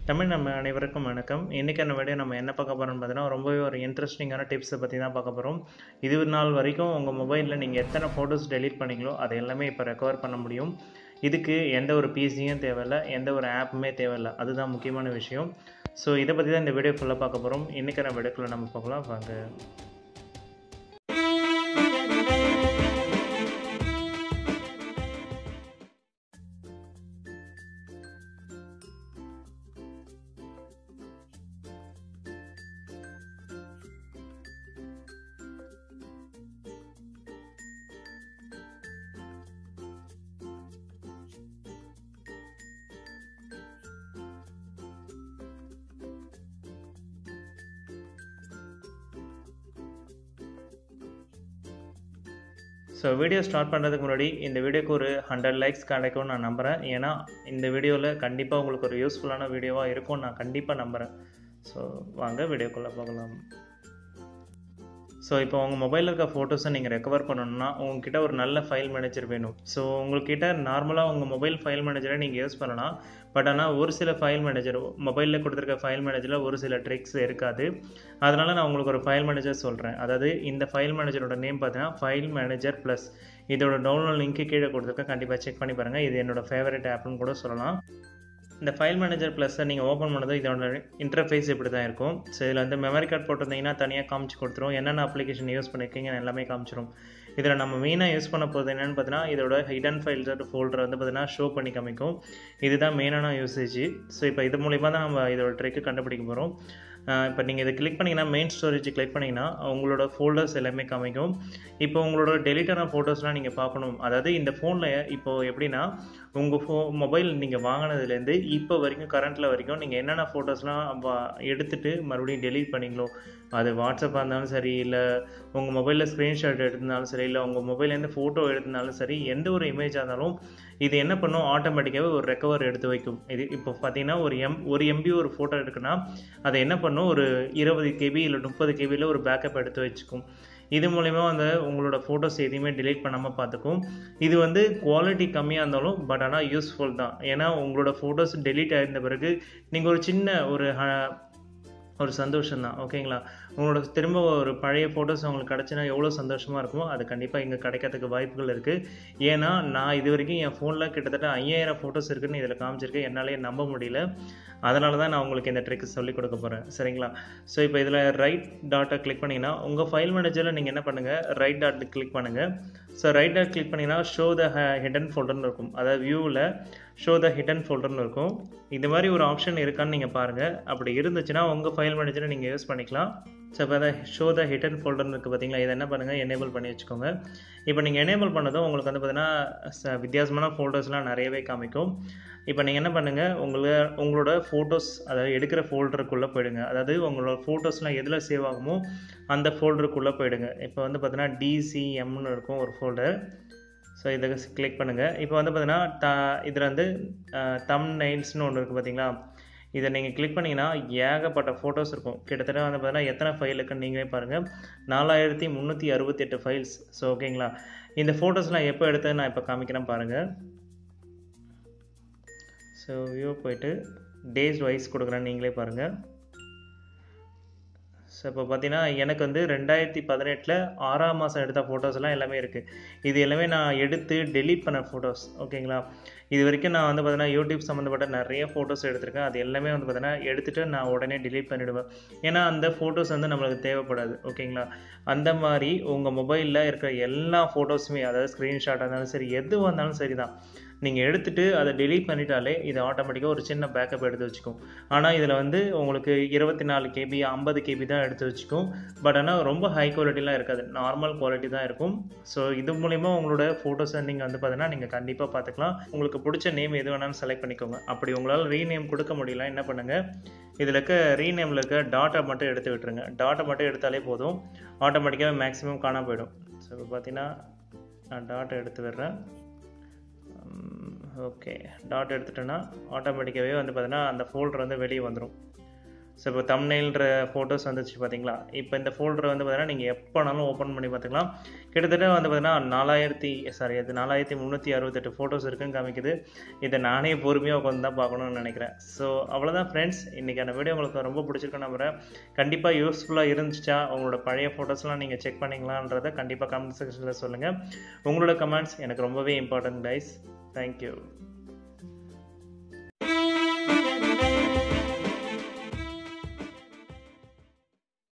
தமிழ் நம்ம அனைவருக்கும் வணக்கம். இன்றைக்கான வீடியோ நம்ம என்ன பார்க்க போகிறோம்னு பார்த்தீங்கன்னா, ரொம்பவே ஒரு இன்ட்ரெஸ்டிங்கான டிப்ஸை பற்றி தான் பார்க்க போகிறோம். இது நாள் வரைக்கும் உங்கள் மொபைலில் நீங்கள் எத்தனை ஃபோட்டோஸ் டெலீட் பண்ணீங்களோ அது எல்லாமே இப்போ ரெக்கவர் பண்ண முடியும். இதுக்கு எந்த ஒரு பிசியும் தேவையில்லை, எந்த ஒரு ஆப்புமே தேவையில்லை. அதுதான் முக்கியமான விஷயம். ஸோ இதை பற்றி தான் இந்த வீடியோ ஃபுல்லாக பார்க்க போகிறோம். இன்றைக்கான வீடியோக்குள்ளே நம்ம பார்க்கலாம் வாங்க. ஸோ வீடியோ ஸ்டார்ட் பண்ணுறதுக்கு முன்னாடி இந்த வீடியோக்கு ஒரு 100 லைக்ஸ் கிடைக்கும்னு நான் நம்புகிறேன். ஏன்னா இந்த வீடியோவில் கண்டிப்பாக உங்களுக்கு ஒரு யூஸ்ஃபுல்லான வீடியோவாக இருக்கும்னு நான் கண்டிப்பாக நம்புகிறேன். ஸோ வாங்க வீடியோக்குள்ளே பார்க்கலாம். ஸோ இப்போ உங்கள் மொபைலில் இருக்க ஃபோட்டோஸை நீங்கள் ரெக்கவர் பண்ணணும்னா உங்கள்கிட்ட ஒரு நல்ல ஃபைல் மேனேஜர் வேணும். ஸோ உங்கள்கிட்ட நார்மலாக உங்கள் மொபைல் ஃபைல் மேனேஜரை நீங்கள் யூஸ் பண்ணலாம். பட் ஆனால் ஒரு சில ஃபைல் மேனேஜர் மொபைலில் கொடுத்துருக்க ஃபைல் மேனேஜரில் ஒரு சில ட்ரிக்ஸ் இருக்காது. அதனால் நான் உங்களுக்கு ஒரு ஃபைல் மேனேஜர் சொல்கிறேன். அதாவது இந்த ஃபைல் மேனேஜரோட நேம் பார்த்தீங்கன்னா ஃபைல் மேனேஜர் ப்ளஸ். இதோட டவுன்லோட் லிங்க்கு கீழே கொடுத்துருக்கேன், கண்டிப்பாக செக் பண்ணி பாருங்கள். இது என்னோடய ஃபேவரட் ஆப்னு கூட சொல்லலாம். இந்த ஃபைல் மேனேஜர் ப்ளஸ்ஸை நீங்கள் ஓப்பன் பண்ணதும் இதோட இன்டர்ஃபேஸ் இப்படி தான் இருக்கும். ஸோ இதில் வந்து மெமரி கார்டு போட்டிருந்தீங்கன்னா தனியாக காமிச்சு கொடுத்துரும். என்னென்ன அப்ளிகேஷன் யூஸ் பண்ணியிருக்கீங்க எல்லாமே காமிச்சிடும். இதில் நம்ம மெயினாக யூஸ் பண்ண போகிறது என்னென்னு பார்த்தீங்கன்னா, இதோட ஹிடன் ஃபைல்ஸ் ஃபோல்டர் வந்து பார்த்தீங்கன்னா ஷோ பண்ணி காமிக்கும். இதுதான் மெயினான யூசேஜ். ஸோ இப்போ இது மூலிமா தான் நம்ம இதோட ட்ரிக்கு கண்டுபிடிக்க போகிறோம். இப்போ நீங்கள் இதை கிளிக் பண்ணிங்கன்னா, மெயின் ஸ்டோரேஜ் கிளிக் பண்ணிங்கன்னா உங்களோட ஃபோல்டர்ஸ் எல்லாமே காமிக்கும். இப்போ உங்களோட டெலிட்டான ஃபோட்டோஸ்லாம் நீங்கள் பார்க்கணும். அதாவது இந்த ஃபோனில் இப்போது எப்படின்னா, உங்கள் மொபைல் நீங்கள் வாங்கினதுலேருந்து இப்போ வரைக்கும் கரண்ட்டில் வரைக்கும் நீங்கள் என்னென்ன ஃபோட்டோஸ்லாம் எடுத்துகிட்டு மறுபடியும் டெலீட் பண்ணிங்களோ, அது வாட்ஸ்அப்பாக இருந்தாலும் சரி, இல்லை உங்கள் மொபைலில் ஸ்க்ரீன்ஷாட் எடுத்திருந்தாலும் சரி, இல்லை உங்கள் மொபைல்லேருந்து ஃபோட்டோ எடுத்திருந்தாலும் சரி, எந்த ஒரு இமேஜாக இருந்தாலும் இது என்ன பண்ணும், ஆட்டோமேட்டிக்காகவே ஒரு ரெக்கவர் எடுத்து வைக்கும். இது இப்போ பார்த்தீங்கன்னா ஒரு எம்பி ஒரு ஃபோட்டோ எடுக்குன்னா அதை என்ன பண்ணும், ஒரு 20 KB இல்லை 30 KBயில் ஒரு பேக்கப் எடுத்து வச்சுக்கும். இது மூலிமா வந்து உங்களோட ஃபோட்டோஸ் எதையுமே டிலீட் பண்ணாமல் பார்த்துக்கும். இது வந்து குவாலிட்டி கம்மியாக இருந்தாலும் பட் ஆனால் யூஸ்ஃபுல் தான். ஏன்னா உங்களோட ஃபோட்டோஸ் டெலீட் ஆகிருந்த பிறகு நீங்கள் ஒரு சின்ன ஒரு சந்தோஷம் தான். ஓகேங்களா? உங்களோட திரும்ப ஒரு பழைய ஃபோட்டோஸ் உங்களுக்கு கிடச்சினா எவ்வளோ சந்தோஷமாக இருக்குமோ அது கண்டிப்பாக இங்கே கிடைக்கிறதுக்கு வாய்ப்புகள் இருக்குது. ஏன்னா நான் இது வரைக்கும் என் ஃபோனில் கிட்டத்தட்ட 5000 ஃபோட்டோஸ் இருக்குதுன்னு இதில் காமிச்சிருக்கேன். என்னாலேயே நம்ப முடியல. அதனால தான் நான் உங்களுக்கு இந்த ட்ரிக் சொல்லிக் கொடுக்க போகிறேன். சரிங்களா? ஸோ இப்போ இதில் ரைட் டாட்டை கிளிக் பண்ணிங்கன்னா உங்கள் ஃபைல் மேனேஜரில் நீங்கள் என்ன பண்ணுங்கள், ரைட் டாட் கிளிக் பண்ணுங்கள். ஸோ ரைட் டாட் கிளிக் பண்ணிங்கன்னா ஷோ த ஹிடன் ஃபோல்டர்னு இருக்கும். அதாவது வியூவில் ஷோ த ஹிடன் ஃபோல்டர்னு இருக்கும். இது மாதிரி ஒரு ஆப்ஷன் இருக்கான்னு நீங்கள் பாருங்கள். அப்படி இருந்துச்சுன்னா உங்கள் ஃபைல் மேனேஜரை நீங்கள் யூஸ் பண்ணிக்கலாம். ஸோ இப்போ அதை ஷோ த ஹிடன் ஃபோல்டர்னு இருக்குது பார்த்தீங்களா, இதை என்ன பண்ணுங்கள், எனேபிள் பண்ணி வச்சுக்கோங்க. இப்போ நீங்கள் எனேபிள் பண்ணதும் உங்களுக்கு வந்து பார்த்தீங்கன்னா வித்தியாசமான ஃபோல்டர்ஸ்லாம் நிறையவே காமிக்கும். இப்போ நீங்கள் என்ன பண்ணுங்கள், உங்களோட ஃபோட்டோஸ் அதாவது எடுக்கிற ஃபோல்டருக்குள்ளே போயிடுங்க. அதாவது உங்களோட ஃபோட்டோஸ்லாம் எதில் சேவ் ஆகுமோ அந்த ஃபோல்டருக்குள்ளே போயிடுங்க. இப்போ வந்து பார்த்தீங்கன்னா DCMன்னு இருக்கும் ஒரு ஃபோல்டர். ஸோ இதை கிளிக் பண்ணுங்கள். இப்போ வந்து பார்த்தீங்கன்னா இதில் வந்து தம்ப்நெயில்ஸ்னு ஒன்று இருக்குது பார்த்தீங்களா, இதை நீங்கள் கிளிக் பண்ணிங்கன்னா ஏகப்பட்ட ஃபோட்டோஸ் இருக்கும். கிட்டத்தட்ட வந்து பார்த்தீங்கன்னா எத்தனை ஃபைல் இருக்குன்னு நீங்களே பாருங்கள், 4368 ஃபைல்ஸ். ஸோ ஓகேங்களா? இந்த ஃபோட்டோஸ்லாம் எப்போ எடுத்தது நான் இப்போ காமிக்கிறேன் பாருங்கள். ஸோ வியூ போயிட்டு டேஸ் வைஸ் கொடுக்குறேன், நீங்களே பாருங்கள். ஸோ இப்போ பார்த்தீங்கன்னா எனக்கு வந்து 2018 6ஆம் மாதம் எடுத்த ஃபோட்டோஸ்லாம் எல்லாமே இருக்குது. இது எல்லாமே நான் எடுத்து டெலீட் பண்ண ஃபோட்டோஸ். ஓகேங்களா? இது வரைக்கும் நான் வந்து பார்த்தீங்கன்னா யூடியூப் சம்மந்தப்பட்ட நிறைய ஃபோட்டோஸ் எடுத்திருக்கேன். அது எல்லாமே வந்து பார்த்தீங்கன்னா எடுத்துகிட்டு நான் உடனே டெலீட் பண்ணிவிடுவேன். ஏன்னா அந்த ஃபோட்டோஸ் வந்து நம்மளுக்கு தேவைப்படாது. ஓகேங்களா? அந்த மாதிரி உங்கள் மொபைலில் இருக்கிற எல்லா ஃபோட்டோஸுமே, அதாவது ஸ்க்ரீன்ஷாட்டாக இருந்தாலும் சரி, எதுவாக இருந்தாலும் சரி தான், நீங்கள் எடுத்துகிட்டு அதை டெலீட் பண்ணிட்டாலே இது ஆட்டோமேட்டிக்காக ஒரு சின்ன பேக்கப் எடுத்து வச்சுக்கும். ஆனால் இதில் வந்து உங்களுக்கு 24 KB 50 KB தான் எடுத்து வச்சுக்கும். பட் ஆனால் ரொம்ப ஹை குவாலிட்டிலாம் இருக்காது, நார்மல் குவாலிட்டி தான் இருக்கும். ஸோ இது மூலிமா உங்களோட ஃபோட்டோஸை நீங்கள் வந்து பார்த்தீங்கன்னா நீங்கள் கண்டிப்பாக பார்த்துக்கலாம். உங்களுக்கு பிடிச்ச நேம் எது வேணாலும் செலக்ட் பண்ணிக்கோங்க. அப்படி உங்களால் ரீநேம் கொடுக்க முடியல என்ன பண்ணுங்கள், இதில் இருக்க ரீநேமில் இருக்க டாட்டை மட்டும் எடுத்து விட்டுருங்க. டாட்டை மட்டும் எடுத்தாலே போதும், ஆட்டோமேட்டிக்காக மேக்ஸிமம் காணாம போயிடும். ஸோ இப்போ பார்த்தீங்கன்னா நான் டாட்டை எடுத்து விடுறேன். ஓகே, டாட் எடுத்துட்டேன்னா ஆட்டோமேட்டிக்காகவே வந்து பார்த்தீங்கன்னா அந்த ஃபோல்டர் வந்து வெளியே வந்துடும். ஸோ இப்போ தம்ப்நெயில்ன்ற ஃபோட்டோஸ் வந்துச்சு பார்த்தீங்களா. இப்போ இந்த ஃபோல்டரை வந்து பார்த்தீங்கன்னா நீங்கள் எப்போனாலும் ஓப்பன் பண்ணி பார்த்துக்கலாம். கிட்டத்தட்ட வந்து பார்த்தீங்கன்னா 4368 ஃபோட்டோஸ் இருக்குன்னு காமிக்குது. இதை நானே பொறுமையாக உட்காந்து தான் பார்க்கணும்னு நினைக்கிறேன். ஸோ அவ்வளோதான் ஃப்ரெண்ட்ஸ், இன்றைக்கான வீடியோ உங்களுக்கு ரொம்ப பிடிச்சிருக்குன்னு நம்புகிறேன். கண்டிப்பாக யூஸ்ஃபுல்லாக இருந்துச்சா, உங்களோட பழைய ஃபோட்டோஸ்லாம் நீங்கள் செக் பண்ணிங்களான்றதை கண்டிப்பாக கமெண்ட் செக்ஷனில் சொல்லுங்கள். உங்களோட கமெண்ட்ஸ் எனக்கு ரொம்பவே இம்பார்ட்டன்ட் கைஸ். தேங்க்யூ.